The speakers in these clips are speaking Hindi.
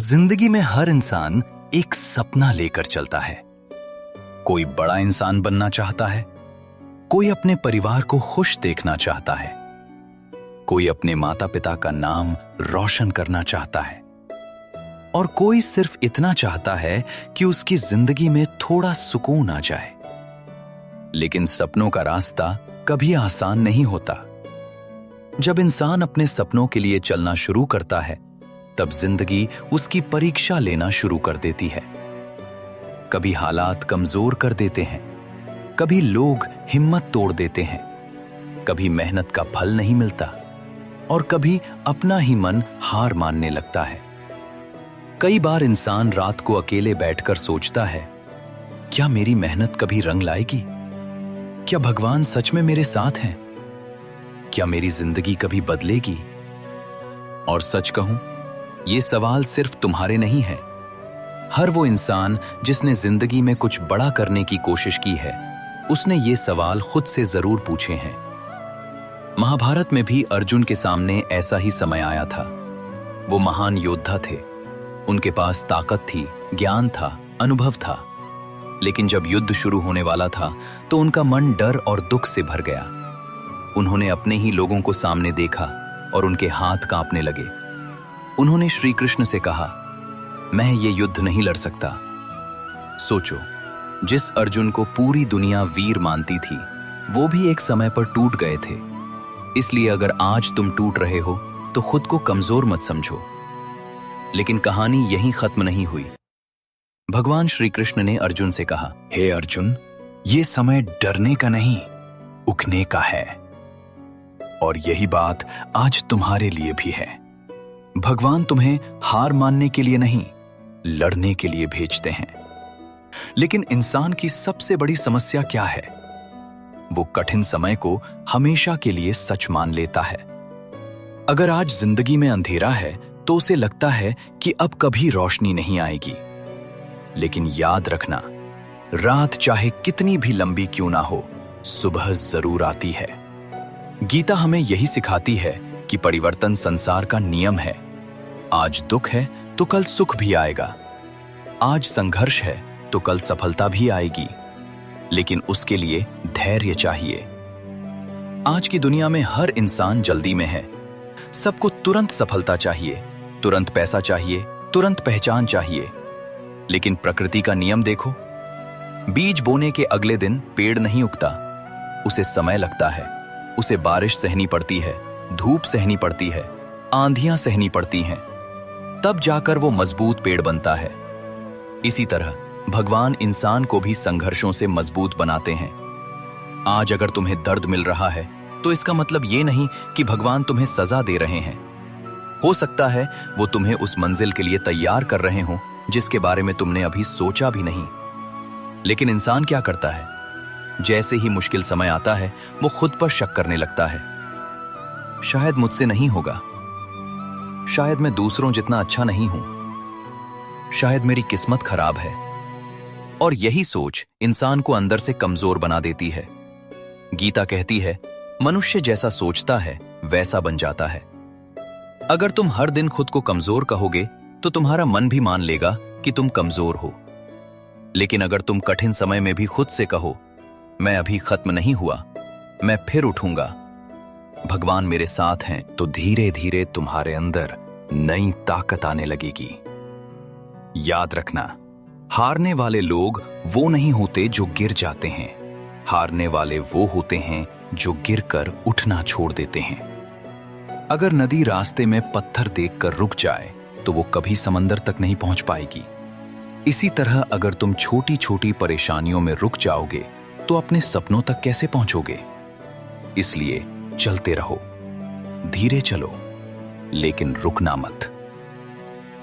जिंदगी में हर इंसान एक सपना लेकर चलता है। कोई बड़ा इंसान बनना चाहता है, कोई अपने परिवार को खुश देखना चाहता है, कोई अपने माता पिता का नाम रोशन करना चाहता है और कोई सिर्फ इतना चाहता है कि उसकी जिंदगी में थोड़ा सुकून आ जाए। लेकिन सपनों का रास्ता कभी आसान नहीं होता। जब इंसान अपने सपनों के लिए चलना शुरू करता है, तब जिंदगी उसकी परीक्षा लेना शुरू कर देती है। कभी हालात कमजोर कर देते हैं, कभी लोग हिम्मत तोड़ देते हैं, कभी मेहनत का फल नहीं मिलता और कभी अपना ही मन हार मानने लगता है। कई बार इंसान रात को अकेले बैठकर सोचता है, क्या मेरी मेहनत कभी रंग लाएगी? क्या भगवान सच में मेरे साथ हैं? क्या मेरी जिंदगी कभी बदलेगी? और सच कहूं, ये सवाल सिर्फ तुम्हारे नहीं है। हर वो इंसान जिसने जिंदगी में कुछ बड़ा करने की कोशिश की है, उसने ये सवाल खुद से जरूर पूछे हैं। महाभारत में भी अर्जुन के सामने ऐसा ही समय आया था। वो महान योद्धा थे, उनके पास ताकत थी, ज्ञान था, अनुभव था। लेकिन जब युद्ध शुरू होने वाला था तो उनका मन डर और दुख से भर गया। उन्होंने अपने ही लोगों को सामने देखा और उनके हाथ कांपने लगे। उन्होंने श्री कृष्ण से कहा, मैं ये युद्ध नहीं लड़ सकता। सोचो, जिस अर्जुन को पूरी दुनिया वीर मानती थी, वो भी एक समय पर टूट गए थे। इसलिए अगर आज तुम टूट रहे हो तो खुद को कमजोर मत समझो। लेकिन कहानी यहीं खत्म नहीं हुई। भगवान श्री कृष्ण ने अर्जुन से कहा, हे अर्जुन, ये समय डरने का नहीं, उठने का है। और यही बात आज तुम्हारे लिए भी है। भगवान तुम्हें हार मानने के लिए नहीं, लड़ने के लिए भेजते हैं। लेकिन इंसान की सबसे बड़ी समस्या क्या है? वो कठिन समय को हमेशा के लिए सच मान लेता है। अगर आज जिंदगी में अंधेरा है तो उसे लगता है कि अब कभी रोशनी नहीं आएगी। लेकिन याद रखना, रात चाहे कितनी भी लंबी क्यों ना हो, सुबह जरूर आती है। गीता हमें यही सिखाती है कि परिवर्तन संसार का नियम है। आज दुख है तो कल सुख भी आएगा। आज संघर्ष है तो कल सफलता भी आएगी। लेकिन उसके लिए धैर्य चाहिए। आज की दुनिया में हर इंसान जल्दी में है। सबको तुरंत सफलता चाहिए, तुरंत पैसा चाहिए, तुरंत पहचान चाहिए। लेकिन प्रकृति का नियम देखो, बीज बोने के अगले दिन पेड़ नहीं उगता। उसे समय लगता है। उसे बारिश सहनी पड़ती है, धूप सहनी पड़ती है, आंधियां सहनी पड़ती हैं, तब जाकर वो मजबूत पेड़ बनता है। इसी तरह भगवान इंसान को भी संघर्षों से मजबूत बनाते हैं। आज अगर तुम्हें दर्द मिल रहा है तो इसका मतलब ये नहीं कि भगवान तुम्हें सजा दे रहे हैं। हो सकता है वो तुम्हें उस मंजिल के लिए तैयार कर रहे हों जिसके बारे में तुमने अभी सोचा भी नहीं। लेकिन इंसान क्या करता है? जैसे ही मुश्किल समय आता है, वो खुद पर शक करने लगता है। शायद मुझसे नहीं होगा, शायद मैं दूसरों जितना अच्छा नहीं हूं, शायद मेरी किस्मत खराब है। और यही सोच इंसान को अंदर से कमजोर बना देती है। गीता कहती है, मनुष्य जैसा सोचता है वैसा बन जाता है। अगर तुम हर दिन खुद को कमजोर कहोगे तो तुम्हारा मन भी मान लेगा कि तुम कमजोर हो। लेकिन अगर तुम कठिन समय में भी खुद से कहो, मैं अभी खत्म नहीं हुआ, मैं फिर उठूंगा, भगवान मेरे साथ हैं, तो धीरे धीरे तुम्हारे अंदर नई ताकत आने लगेगी। याद रखना, हारने वाले लोग वो नहीं होते जो गिर जाते हैं। हारने वाले वो होते हैं जो गिरकर उठना छोड़ देते हैं। अगर नदी रास्ते में पत्थर देखकर रुक जाए तो वो कभी समंदर तक नहीं पहुंच पाएगी। इसी तरह अगर तुम छोटी छोटी परेशानियों में रुक जाओगे तो अपने सपनों तक कैसे पहुंचोगे? इसलिए चलते रहो, धीरे चलो, लेकिन रुकना मत।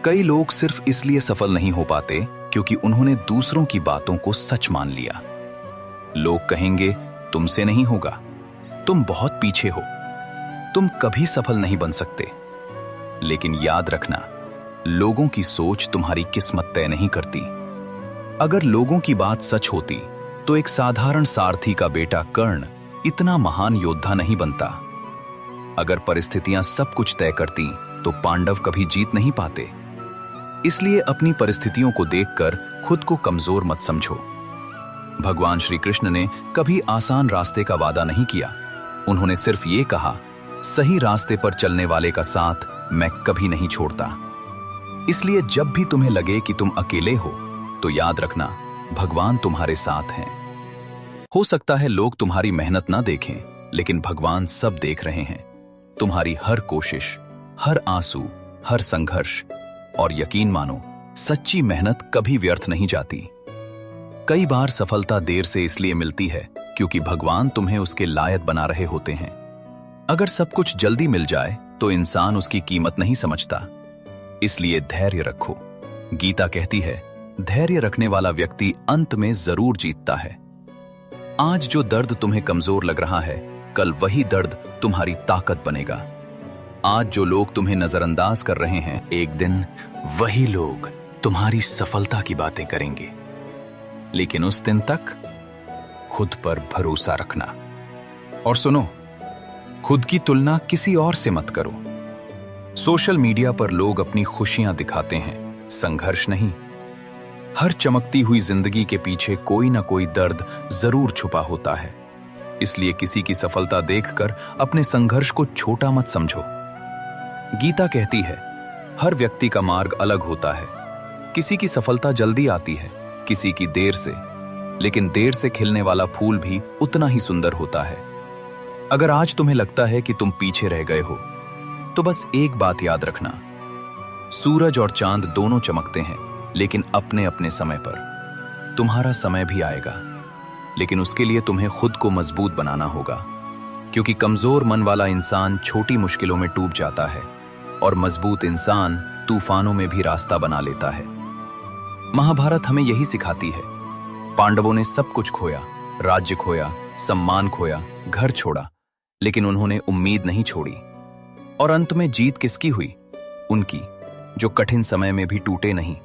कई लोग सिर्फ इसलिए सफल नहीं हो पाते क्योंकि उन्होंने दूसरों की बातों को सच मान लिया। लोग कहेंगे, तुमसे नहीं होगा, तुम बहुत पीछे हो, तुम कभी सफल नहीं बन सकते। लेकिन याद रखना, लोगों की सोच तुम्हारी किस्मत तय नहीं करती। अगर लोगों की बात सच होती तो एक साधारण सारथी का बेटा कर्ण इतना महान योद्धा नहीं बनता। अगर परिस्थितियां सब कुछ तय करती तो पांडव कभी जीत नहीं पाते। इसलिए अपनी परिस्थितियों को देखकर खुद को कमजोर मत समझो। भगवान श्री कृष्ण ने कभी आसान रास्ते का वादा नहीं किया। उन्होंने सिर्फ ये कहा, सही रास्ते पर चलने वाले का साथ मैं कभी नहीं छोड़ता। इसलिए जब भी तुम्हें लगे कि तुम अकेले हो, तो याद रखना, भगवान तुम्हारे साथ हैं। हो सकता है लोग तुम्हारी मेहनत ना देखें, लेकिन भगवान सब देख रहे हैं। तुम्हारी हर कोशिश, हर आंसू, हर संघर्ष। और यकीन मानो, सच्ची मेहनत कभी व्यर्थ नहीं जाती। कई बार सफलता देर से इसलिए मिलती है क्योंकि भगवान तुम्हें उसके लायक बना रहे होते हैं। अगर सब कुछ जल्दी मिल जाए तो इंसान उसकी कीमत नहीं समझता। इसलिए धैर्य रखो। गीता कहती है, धैर्य रखने वाला व्यक्ति अंत में जरूर जीतता है। आज जो दर्द तुम्हें कमजोर लग रहा है, कल वही दर्द तुम्हारी ताकत बनेगा। आज जो लोग तुम्हें नजरअंदाज कर रहे हैं, एक दिन वही लोग तुम्हारी सफलता की बातें करेंगे। लेकिन उस दिन तक खुद पर भरोसा रखना। और सुनो, खुद की तुलना किसी और से मत करो। सोशल मीडिया पर लोग अपनी खुशियां दिखाते हैं, संघर्ष नहीं। हर चमकती हुई जिंदगी के पीछे कोई ना कोई दर्द जरूर छुपा होता है। इसलिए किसी की सफलता देखकर अपने संघर्ष को छोटा मत समझो। गीता कहती है, हर व्यक्ति का मार्ग अलग होता है। किसी की सफलता जल्दी आती है, किसी की देर से, लेकिन देर से खिलने वाला फूल भी उतना ही सुंदर होता है। अगर आज तुम्हें लगता है कि तुम पीछे रह गए हो, तो बस एक बात याद रखना, सूरज और चांद दोनों चमकते हैं, लेकिन अपने अपने समय पर। तुम्हारा समय भी आएगा, लेकिन उसके लिए तुम्हें खुद को मजबूत बनाना होगा। क्योंकि कमजोर मन वाला इंसान छोटी मुश्किलों में टूट जाता है, और मजबूत इंसान तूफानों में भी रास्ता बना लेता है। महाभारत हमें यही सिखाती है। पांडवों ने सब कुछ खोया, राज्य खोया, सम्मान खोया, घर छोड़ा, लेकिन उन्होंने उम्मीद नहीं छोड़ी। और अंत में जीत किसकी हुई? उनकी, जो कठिन समय में भी टूटे नहीं।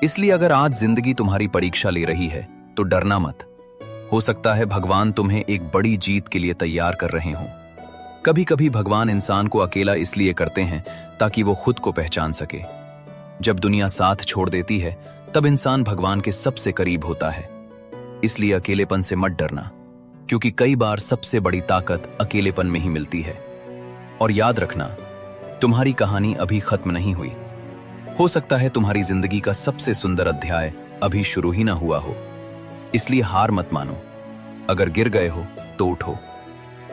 इसलिए अगर आज जिंदगी तुम्हारी परीक्षा ले रही है, तो डरना मत। हो सकता है भगवान तुम्हें एक बड़ी जीत के लिए तैयार कर रहे हों। कभी कभी भगवान इंसान को अकेला इसलिए करते हैं ताकि वो खुद को पहचान सके। जब दुनिया साथ छोड़ देती है, तब इंसान भगवान के सबसे करीब होता है। इसलिए अकेलेपन से मत डरना, क्योंकि कई बार सबसे बड़ी ताकत अकेलेपन में ही मिलती है। और याद रखना, तुम्हारी कहानी अभी खत्म नहीं हुई। हो सकता है तुम्हारी जिंदगी का सबसे सुंदर अध्याय अभी शुरू ही ना हुआ हो। इसलिए हार मत मानो। अगर गिर गए हो तो उठो।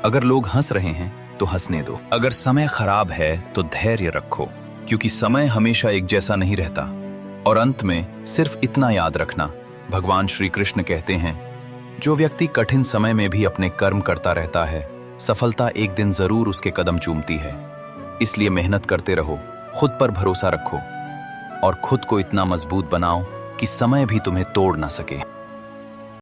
अगर लोग हंस रहे हैं तो हंसने दो। अगर समय खराब है तो धैर्य रखो, क्योंकि समय हमेशा एक जैसा नहीं रहता। और अंत में सिर्फ इतना याद रखना, भगवान श्री कृष्ण कहते हैं, जो व्यक्ति कठिन समय में भी अपने कर्म करता रहता है, सफलता एक दिन जरूर उसके कदम चूमती है। इसलिए मेहनत करते रहो, खुद पर भरोसा रखो, और खुद को इतना मजबूत बनाओ कि समय भी तुम्हें तोड़ ना सके।